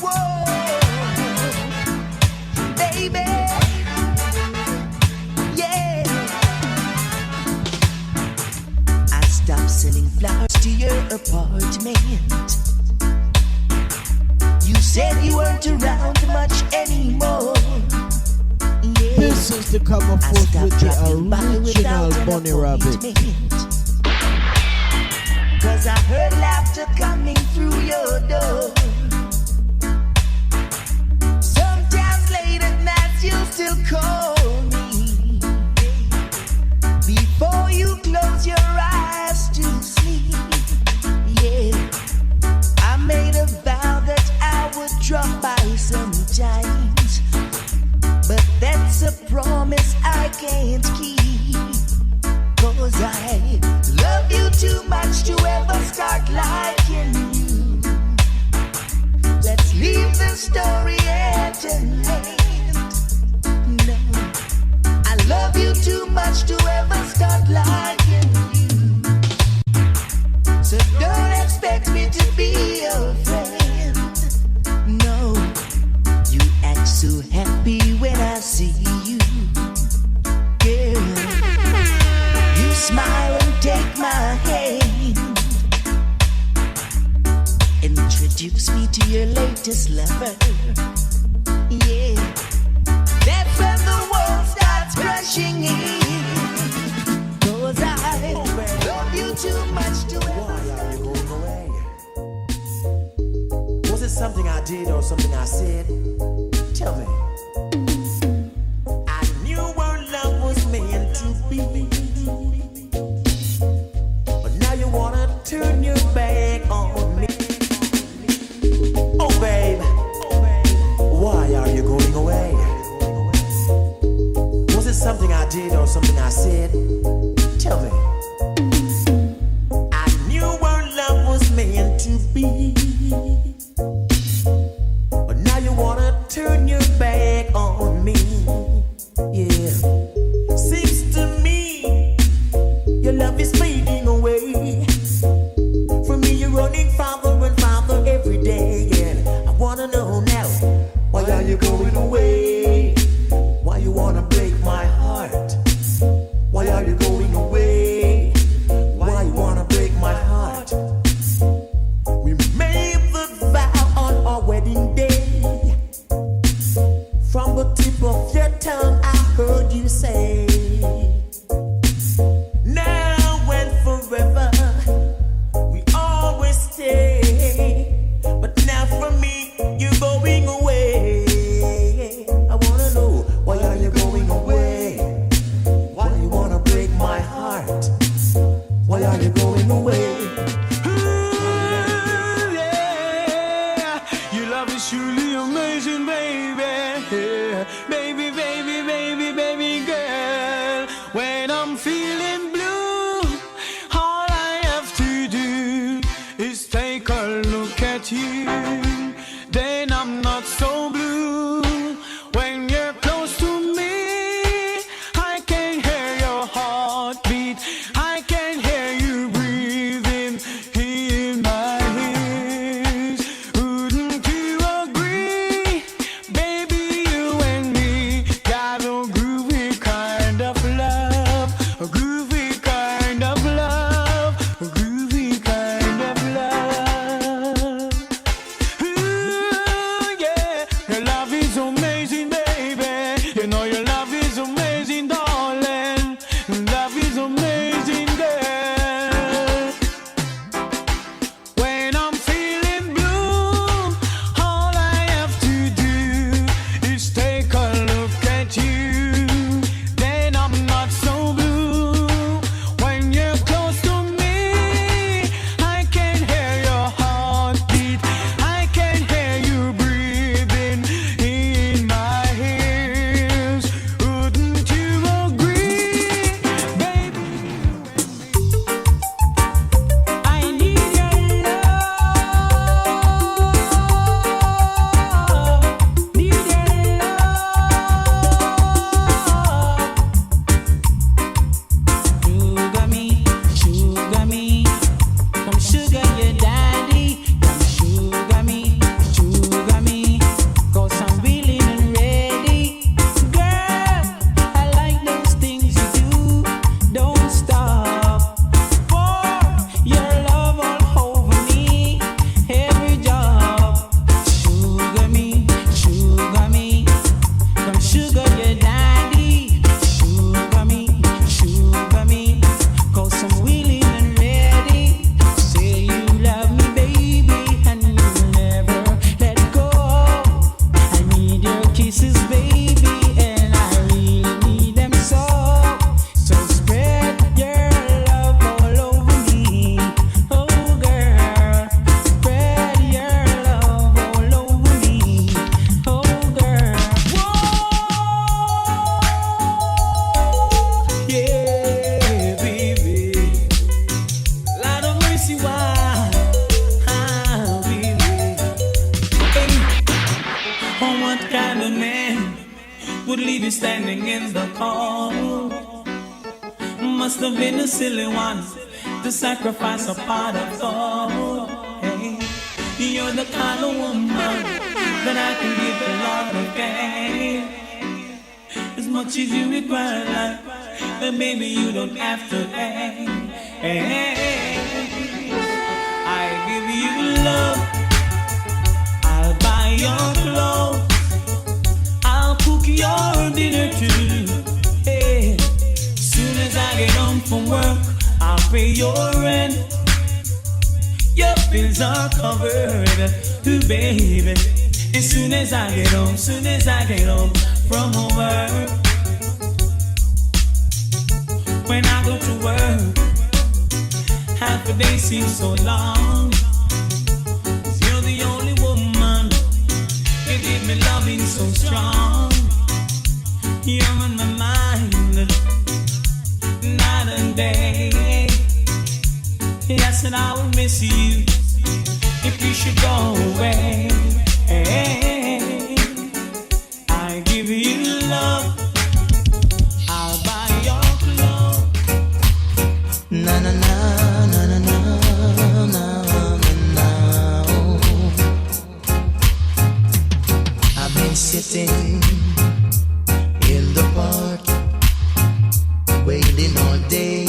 Whoa, baby, yeah. I stopped sending flowers to your apartment. You said you weren't around much anymore. Yeah. This is the cover forth with the original Bunny Rabbit. Cause I heard laughter coming through your door. Sometimes late at night you'll still call me. Before you close your eyes to sleep. Yeah, I made a vow that I would drop by sometimes, but that's a promise I can't keep. Cause I love you too much to ever start liking you. Let's leave the story at an end. No, I love you too much to ever start liking you. So don't expect me to be your friend. No, you act so happy when I see you. Girl, you smile and take my hand. Introduce me to your latest lover. Yeah, that's when the world starts crushing in. Cause I love you too much to ever. Why are you going away? Was it something I did or something I said? Tell me. I knew our love was meant to be, but now you wanna turn your back on me. Oh babe, why are you going away? Was it something I did or something I said? Tell me. I knew our love was meant to be, but now you wanna turn your back standing in the cold. Must have been a silly one to sacrifice a pot of gold. Hey, you're the kind of woman that I can give a lot of gain. As much as you require life, but baby you don't have to hang. Hey, I give you love, I'll buy your clothes, I'll cook your dinner too. Hey, soon as I get home from work, I'll pay your rent. Your bills are covered, ooh baby. As soon as I get home, from work. When I go to work, half a day seems so long. 'Cause you're the only woman, you give me loving so strong. You're on my mind, night and day. Yes, and I will miss you if you should go away. Hey, I give you love, I'll buy your clothes. Na na na na na na na na. I've been sitting in the park, waiting all day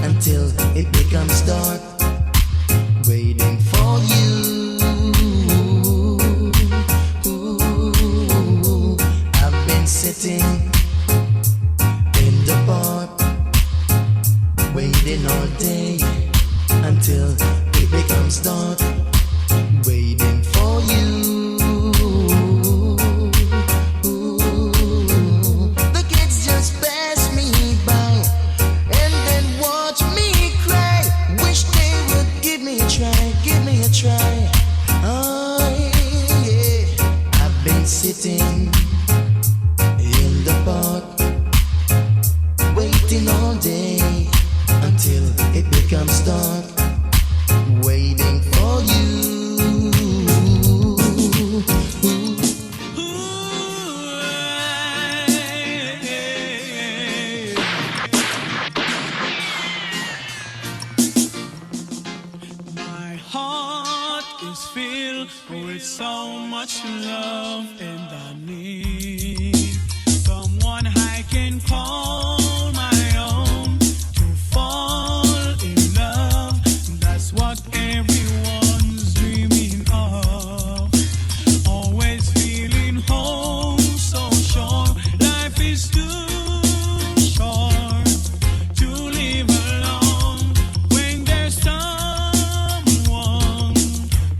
until it becomes dark, waiting for you. I've been sitting in the park, waiting all day until it becomes dark, waiting for you. The kids just pass me by and then watch me cry. Wish they would give me a try, give me a try. Oh yeah, I've been sitting in the park, waiting all day until it becomes dark, waiting for you. My heart is filled with so much love, and I need someone I can call my own to fall in love. That's what everyone's dreaming of. Always feeling home, so sure life is too short to live alone. When there's someone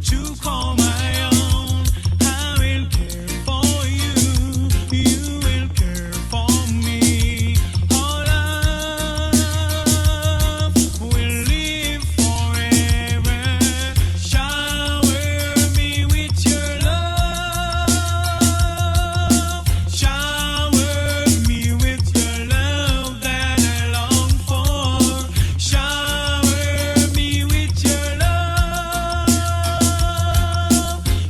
to call my own, I will care for you, you will care for me. Our love will live forever. Shower me with your love, shower me with your love that I long for. Shower me with your love,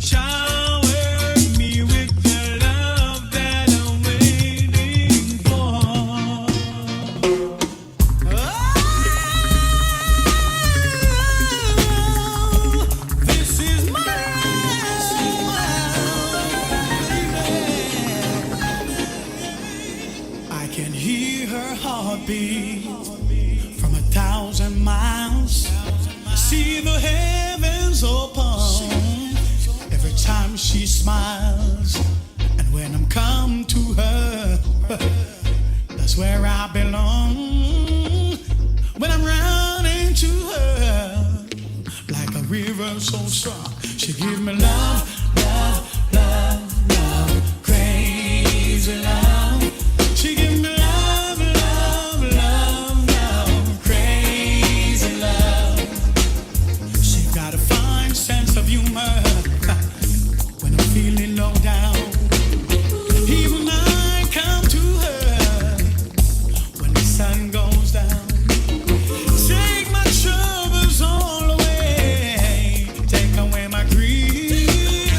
shower me with your love that I'm waiting for. This is my I can hear her heartbeat from 1,000 miles. See the heavens open every time she smiles. And when I'm come to her, that's where I belong. When I'm running to her like a river so strong, she give me love, love, love, love, crazy love. She give me love, love, love, love, crazy love. She got a fine sense of humor when I'm feeling low down. Even I come to her when the sun goes down. Take my troubles all away, take away my grief.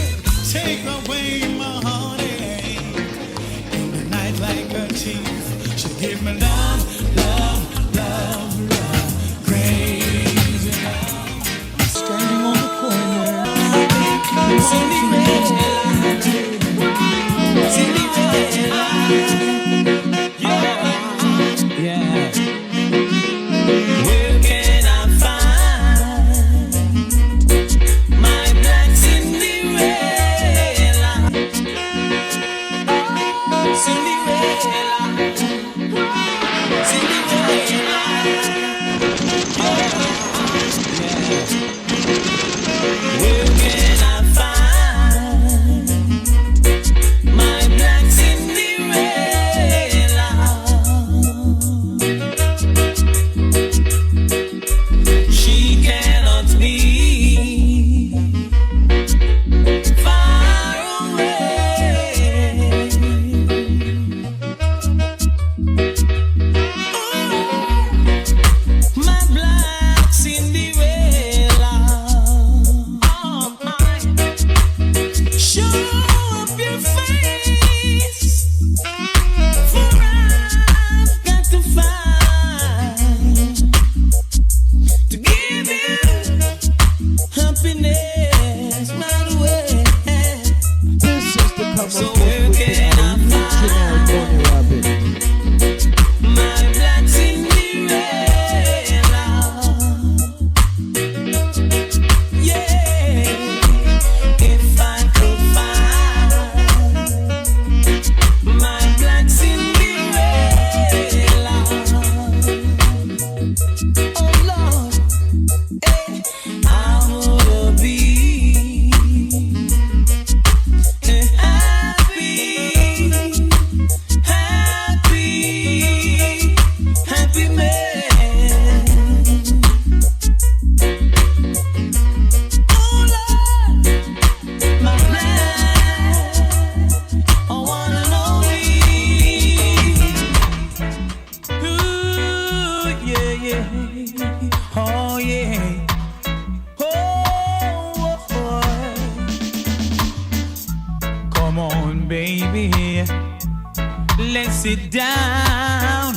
let's sit down.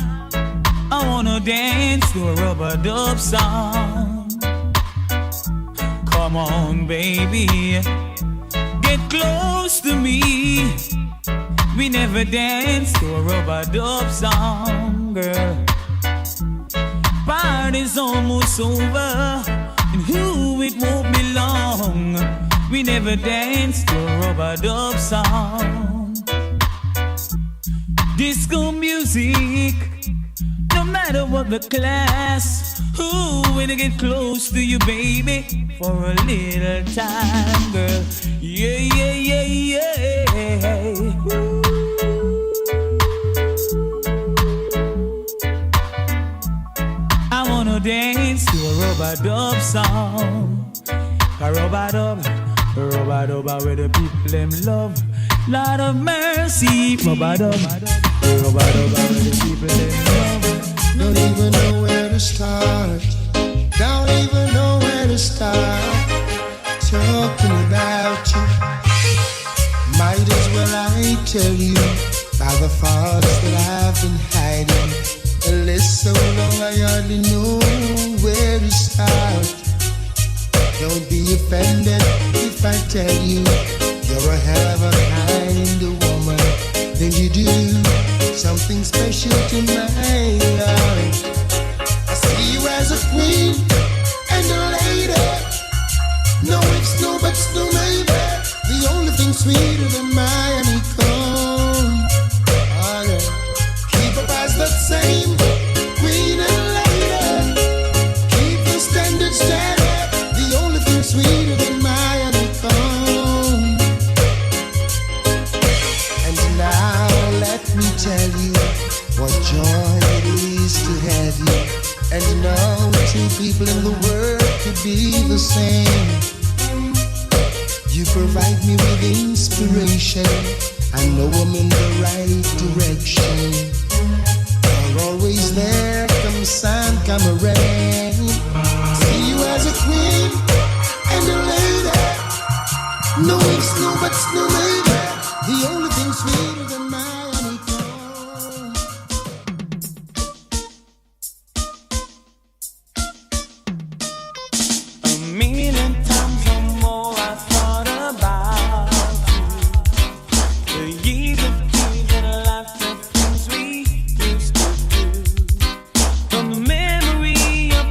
I wanna dance to a rubber dub song. Come on, baby, get close to me. We never danced to a rubber dub song, girl. Party's almost over, and who it won't be long. We never danced to a rubber dub song. Disco music, no matter what the class. Ooh, when I get close to you, baby, for a little time, girl. Yeah, yeah, yeah, yeah. Ooh. I wanna dance to a rubber dub song. A rubber dub where the people them love. Lord of mercy, rubber dub where the people them love. Don't even know where to start. Don't even know where to start talking about you. Might as well I tell you about the thoughts that I've been hiding. A list so long I hardly know where to start. Don't be offended if I tell you you're a hell of a kind of woman. Then you do something special to my life. I see you as a queen and a lady. No ifs, no buts, no maybe. The only thing sweeter than Miami Cone. Oh, yeah. Keep up as the same queen and lady. Keep the standard steady. The only thing sweeter than Miami Cone. And now let me tell you what joy it is to have you. And no two people in the world could be the same. You provide me with inspiration. I know I'm in the right direction. You're always there, come sun, come rain. See you as a queen and a lady. No ifs, no buts, no maybe. The only thing sweeter than Miami Cone. A million times or more I thought about you. The years of dreams and life, the things we used to do. The memory of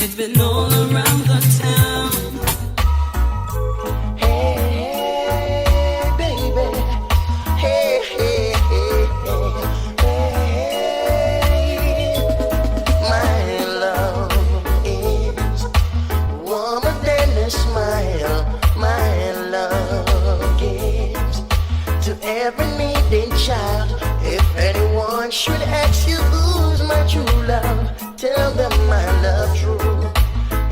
It's been all around the town. Hey, baby. Hey, hey, hey, hey. My love is warmer than a smile. My love gives to every needing child. If anyone should ask you who's my true love, tell them my love true.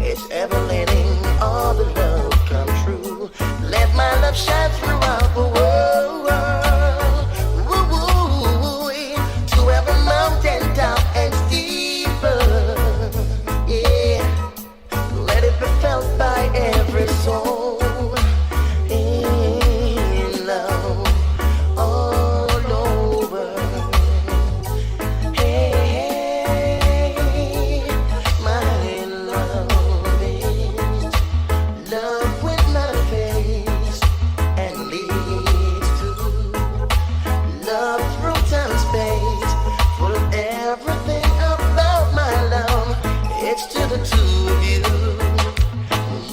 It's ever letting all the love come true. Let my love shine throughout the world. Woo-woo. To every mountain top and steeple. Yeah. Let it be felt by every soul. In love all over. Hey, my love is love with not a face and leads to love through time and space. Full of everything about my love. It's to the two of you.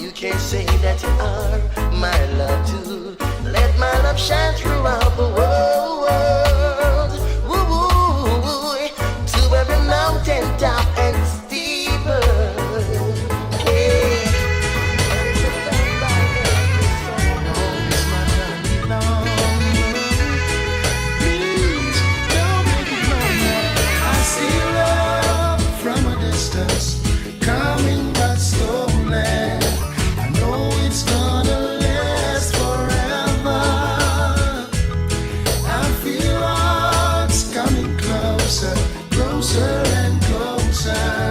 You can't say that you are my love too. Let my love shine throughout the world. Woo-woo. To every mountain top and steeple. Hey. Please don't make it longer. I see love from a distance, coming but slowly. I know it's gonna last forever. I feel hearts coming closer, closer and closer.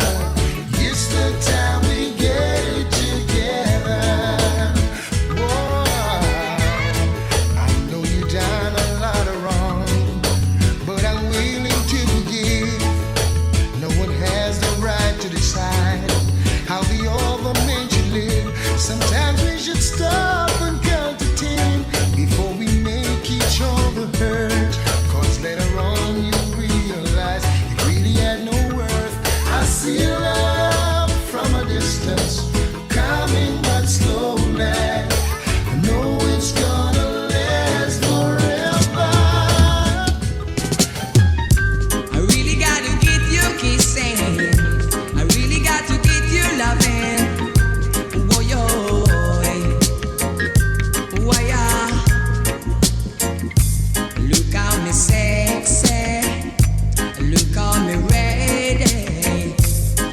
It's the time we get it together. Whoa. I know you done a lot of wrong, but I'm willing to forgive. No one has the right to decide how the other man should live. Sometimes we should stop and count to 10 before we make each other hurt. Cause later on you realize it really had no worth. I see love from a distance, coming but slowly. I know it's gonna last forever. I really got to get you kissing. I really got to get you loving. Whoa, yo, why, look how me sexy, look how me ready,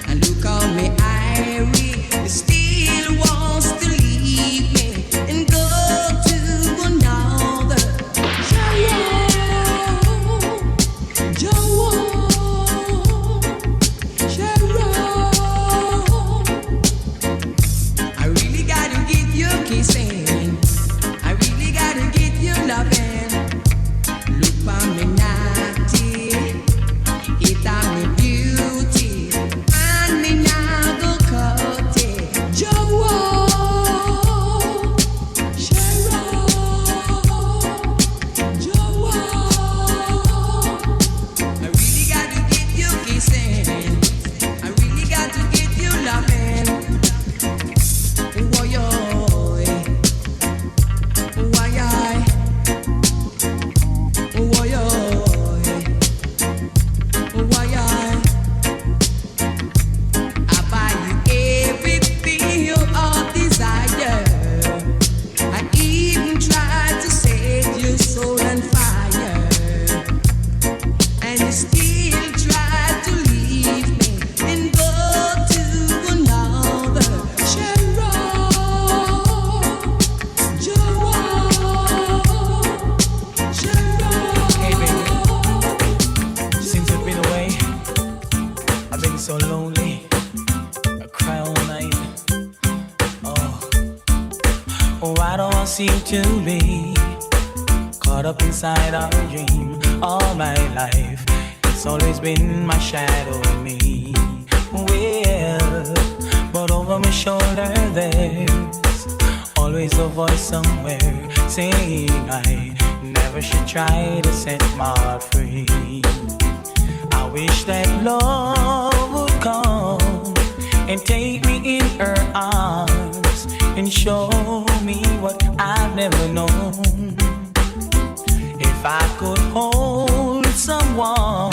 and look how me irie. You still wants to leave me and go to another. I really gotta get you kissing. I really gotta get you loving. Look for me naughty, it on me beauty, and me now go cut it. I really gotta get you kissing. I really gotta get you loving. Why, I buy you everything your heart desire. I even try to set your soul on fire, and you still try to leave me and go to another. Hey baby, since you've been away, I've been so lonely. I cry all night. Oh, I don't seem to be caught up inside our dream all my life. It's always been my shadow in me. Well, but over my shoulder there's always a voice somewhere saying I never should try to set my heart free. I wish that love would come and take me never known if I could hold someone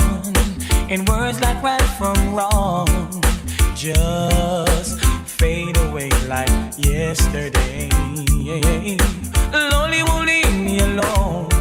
in words like right from wrong, just fade away like yesterday. Lonely won't leave me alone.